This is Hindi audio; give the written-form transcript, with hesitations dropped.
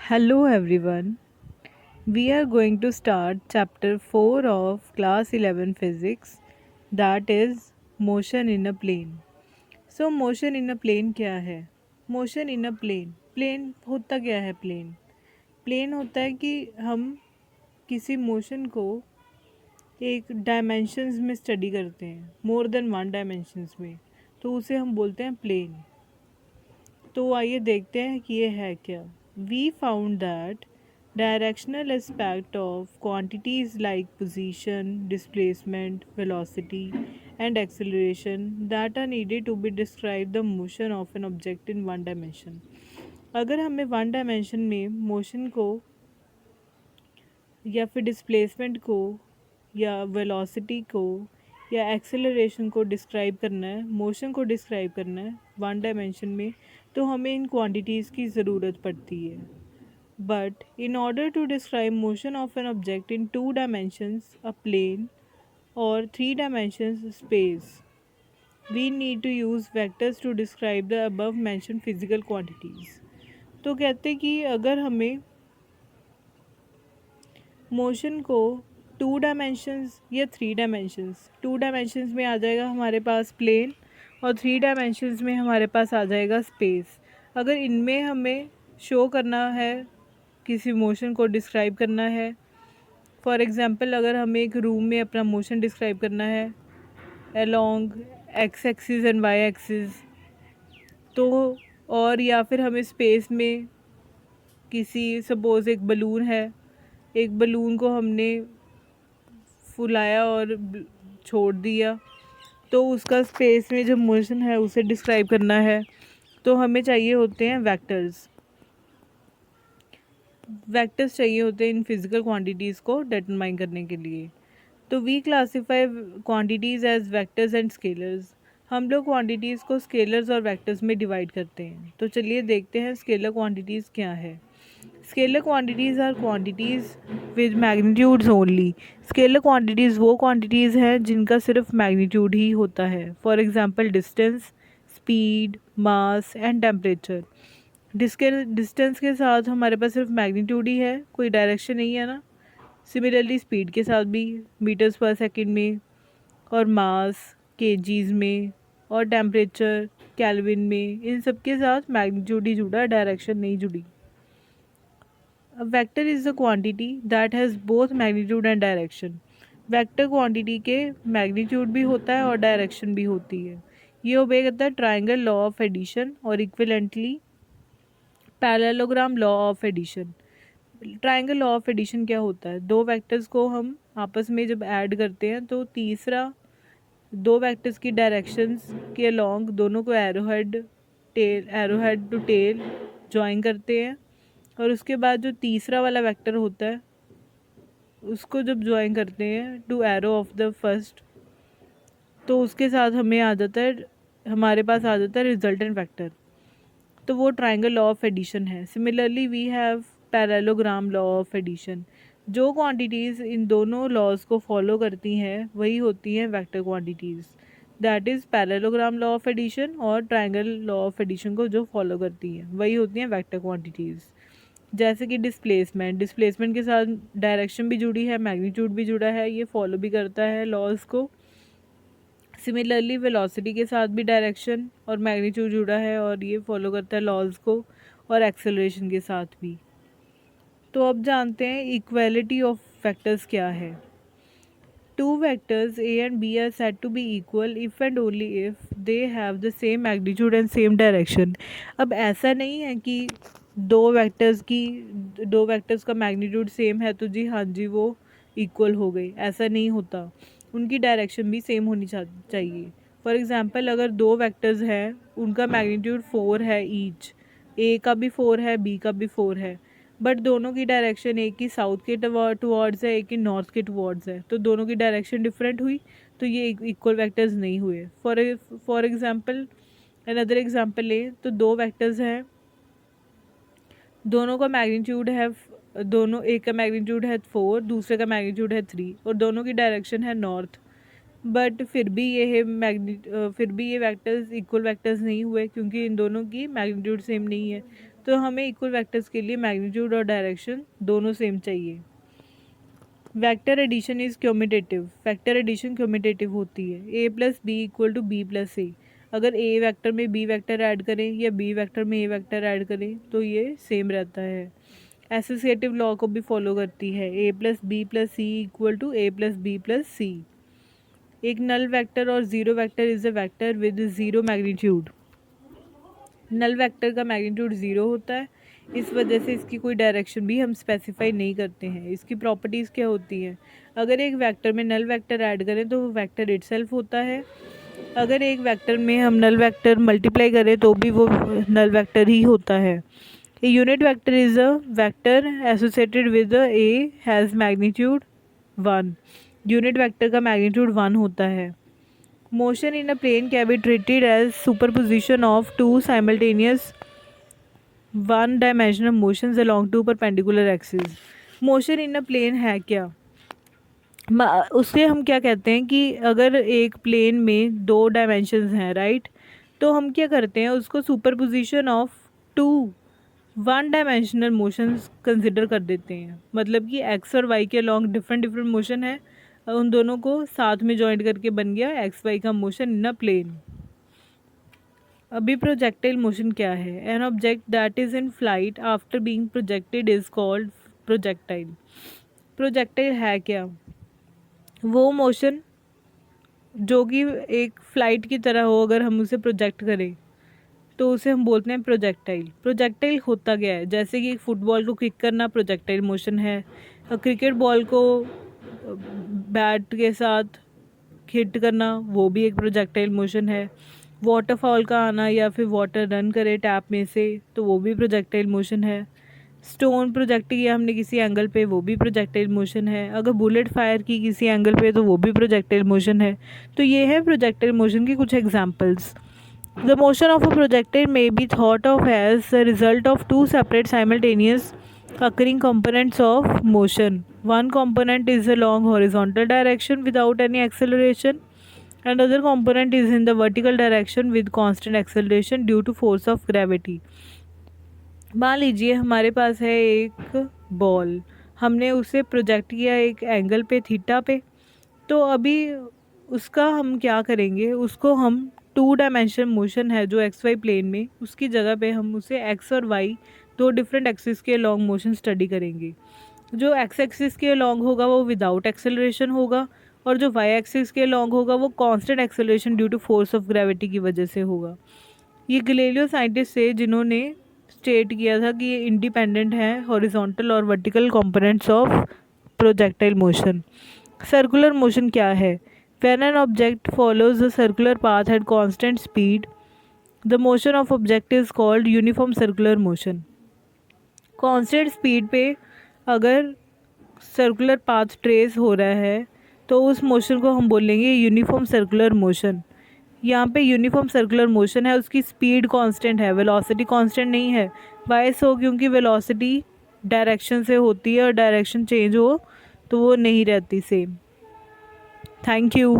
Hello everyone. We are going to start chapter 4 of class 11 physics, that is motion in a plane. So motion in a plane क्या है? Motion in a plane होता क्या है plane होता है कि हम किसी मोशन को एक डायमेंशंस में स्टडी करते हैं, मोर देन वन डायमेंशंस में, तो उसे हम बोलते हैं प्लेन। तो आइए देखते हैं कि ये है क्या। We found that directional aspect of quantities like position, displacement, velocity and acceleration that are needed to be describe the motion of an object in one dimension. अगर हमें वन डायमेंशन में मोशन को या फिर डिस्प्लेसमेंट को या वेलोसिटी को या एक्सेलरेशन को डिस्क्राइब करना है, मोशन को डिस्क्राइब करना है वन डायमेंशन में, तो हमें इन क्वांटिटीज़ की ज़रूरत पड़ती है। But in order to describe motion of an object in two dimensions, a plane, और three dimensions space, we need to use vectors to describe the above mention physical quantities. तो कहते कि अगर हमें मोशन को टू डायमेंशंस या थ्री डायमेंशंस, टू डायमेंशंस में आ जाएगा हमारे पास प्लेन और थ्री डायमेंशंस में हमारे पास आ जाएगा स्पेस। अगर इनमें हमें शो करना है, किसी मोशन को डिस्क्राइब करना है, फॉर एग्ज़ाम्पल अगर हमें एक रूम में अपना मोशन डिस्क्राइब करना है along x axis and y axis, तो और या फिर हमें स्पेस में किसी, सपोज़ एक बलून है, एक बलून को हमने फुलाया और छोड़ दिया, तो उसका स्पेस में जो मोशन है उसे डिस्क्राइब करना है, तो हमें चाहिए होते हैं वेक्टर्स। वेक्टर्स चाहिए होते हैं इन फिजिकल क्वांटिटीज़ को डिटरमाइन करने के लिए। तो we classify quantities as vectors and scalars. हम लोग क्वांटिटीज़ को स्केलर्स और वेक्टर्स में डिवाइड करते हैं। तो चलिए देखते हैं स्केलर क्वांटिटीज़ क्या है। Scalar quantities are quantities with magnitudes only. Scalar quantities वो क्वांटिटीज़ हैं जिनका सिर्फ मैग्नीट्यूड ही होता है। For example distance, speed, mass and temperature. Distance के साथ हमारे पास सिर्फ मैग्नीट्यूड ही है, कोई डायरेक्शन नहीं है ना। सिमिलरली स्पीड के साथ भी मीटर्स पर सेकंड में, और मास केजीज में, और टेम्परेचर केल्विन में, इन सब के साथ मैग्नीट्यूड ही जुड़ा, डायरेक्शन नहीं जुड़ी। A vector is a quantity that has both magnitude and direction. Vector quantity के मैग्नीट्यूड भी होता है और डायरेक्शन भी होती है। ये ओबे करता है ट्राइंगल लॉ ऑफ एडिशन और equivalently parallelogram law of addition. Triangle law of addition क्या होता है? दो वेक्टर्स को हम आपस में जब ऐड करते हैं तो तीसरा, दो वेक्टर्स की डायरेक्शंस के अलोंग दोनों को एरोहेड टू टेल ज्वाइन करते हैं, और उसके बाद जो तीसरा वाला वेक्टर होता है उसको जब ज्वाइन करते हैं to arrow of the first, तो उसके साथ हमें आ जाता है, हमारे पास आ जाता है रिजल्टेंट वेक्टर। तो वो ट्राइंगल लॉ ऑफ एडिशन है। Similarly we have parallelogram law of addition. जो क्वांटिटीज़ इन दोनों लॉज को फॉलो करती हैं वही होती हैं vector quantities. That is parallelogram law of addition और ट्राइंगल लॉ ऑफ एडिशन को जो फॉलो करती हैं वही होती हैं वेक्टर क्वांटिटीज़। जैसे कि डिस्प्लेसमेंट के साथ डायरेक्शन भी जुड़ी है, मैग्नीट्यूड भी जुड़ा है, ये फॉलो भी करता है लॉज को। सिमिलरली वेलोसिटी के साथ भी डायरेक्शन और मैग्नीट्यूड जुड़ा है और ये फॉलो करता है लॉज को, और एक्सेलरेशन के साथ भी। तो अब जानते हैं इक्वालिटी ऑफ वेक्टर्स क्या है। Two vectors A and B are said to be equal if and only if they have the same magnitude and same direction. अब ऐसा नहीं है कि दो वेक्टर्स का मैग्नीट्यूड सेम है तो जी हाँ जी वो इक्वल हो गई, ऐसा नहीं होता। उनकी डायरेक्शन भी सेम होनी चाहिए। फॉर एग्ज़ाम्पल अगर दो वेक्टर्स हैं, उनका मैग्नीट्यूड 4 है ईच, ए का भी 4 है, बी का भी 4 है, बट दोनों की डायरेक्शन एक की साउथ के टुवर्ड्स है, एक की नॉर्थ के टुवर्ड्स है, तो दोनों की डायरेक्शन डिफरेंट हुई, तो ये इक्वल वेक्टर्स नहीं हुए। फॉर एग्जांपल अनदर एग्जांपल ले तो दो वेक्टर्स हैं, दोनों का मैग्नीट्यूड है, दोनों, एक का मैग्नीट्यूड है 4, दूसरे का मैग्नीट्यूड है 3, और दोनों की डायरेक्शन है नॉर्थ, बट फिर भी ये वेक्टर्स इक्वल वेक्टर्स नहीं हुए क्योंकि इन दोनों की मैग्नीट्यूड सेम नहीं है। तो हमें इक्वल वेक्टर्स के लिए मैग्नीट्यूड और डायरेक्शन दोनों सेम चाहिए। Vector addition is commutative, vector addition commutative होती है। A plus B equal to B plus A, अगर ए वेक्टर में बी वेक्टर ऐड करें या बी वेक्टर में ए वेक्टर ऐड करें तो ये सेम रहता है। एसोसिएटिव लॉ को भी फॉलो करती है। A plus C equal to A plus B plus C. एक नल वेक्टर और zero vector is a vector with zero magnitude. Null vector का मैग्नीट्यूड ज़ीरो होता है, इस वजह से इसकी कोई डायरेक्शन भी हम स्पेसिफाई नहीं करते हैं। इसकी प्रॉपर्टीज़ क्या होती हैं? अगर एक वेक्टर में नल वेक्टर ऐड करें तो वो वेक्टर इटसेल्फ होता है। अगर एक वेक्टर में हम नल वेक्टर मल्टीप्लाई करें तो भी वो नल वेक्टर ही होता है। A unit vector is a vector associated with a has magnitude 1। Unit vector का मैग्नीट्यूड 1 होता है। Motion in a plane can be treated as superposition of two simultaneous one dimensional motions along two perpendicular axis. Motion in a plane है क्या? उससे हम क्या कहते हैं कि अगर एक प्लेन में दो डायमेंशंस हैं, राइट, तो हम क्या करते हैं उसको superposition of two one dimensional motions consider कर देते हैं। मतलब कि एक्स और वाई के अलॉन्ग डिफरेंट डिफरेंट मोशन है, उन दोनों को साथ में जॉइंट करके बन गया एक्स वाई का मोशन इन अ प्लेन। अभी प्रोजेक्टाइल मोशन क्या है? An object that is in flight after being projected is called projectile. Projectile है क्या? वो मोशन जो कि एक फ़्लाइट की तरह हो, अगर हम उसे प्रोजेक्ट करें तो उसे हम बोलते हैं प्रोजेक्टाइल। प्रोजेक्टाइल होता क्या है? जैसे कि फुटबॉल को किक करना प्रोजेक्टाइल मोशन है, क्रिकेट बॉल को बैट के साथ हिट करना वो भी एक प्रोजेक्टाइल मोशन है। वाटरफॉल का आना या फिर वाटर रन करे टैप में से तो वो भी प्रोजेक्टाइल मोशन है। स्टोन प्रोजेक्ट किया हमने किसी एंगल पे, वो भी प्रोजेक्टाइल मोशन है। अगर बुलेट फायर की किसी एंगल पे तो वो भी प्रोजेक्टाइल मोशन है। तो ये है प्रोजेक्टाइल मोशन की कुछ examples. The motion of a projectile may be thought of as the result of two separate simultaneous occurring components of motion. One component is along horizontal direction without any acceleration and other component is in the vertical direction with constant acceleration due to force of gravity. मान लीजिए हमारे पास है एक बॉल, हमने उसे प्रोजेक्ट किया एक एंगल पे थीटा पे, तो अभी उसका हम क्या करेंगे, उसको हम टू डायमेंशन मोशन है जो एक्स वाई प्लेन में, उसकी जगह पे हम उसे एक्स और वाई दो डिफरेंट एक्सिस के लॉन्ग मोशन स्टडी करेंगे। जो एक्स एक्सिस के लॉन्ग होगा वो विदाउट एक्सेलरेशन होगा और जो वाई एक्सिस के लॉन्ग होगा वो constant acceleration due to force of gravity की वजह से होगा। ये गैलीलियो साइंटिस्ट थे जिन्होंने स्टेट किया था कि ये इंडिपेंडेंट है हॉरिजॉन्टल और vertical components of projectile motion. Circular motion क्या है? When an object follows the circular path at constant speed, the motion of object is called uniform circular motion. Constant speed पे अगर सर्कुलर पाथ ट्रेस हो रहा है तो उस मोशन को हम बोलेंगे यूनिफॉर्म सर्कुलर मोशन। यहाँ पे यूनिफॉर्म सर्कुलर मोशन है, उसकी स्पीड कांस्टेंट है, वेलोसिटी कांस्टेंट नहीं है। वाई सो? क्योंकि वेलोसिटी डायरेक्शन से होती है और डायरेक्शन चेंज हो तो वो नहीं रहती सेम। Thank you.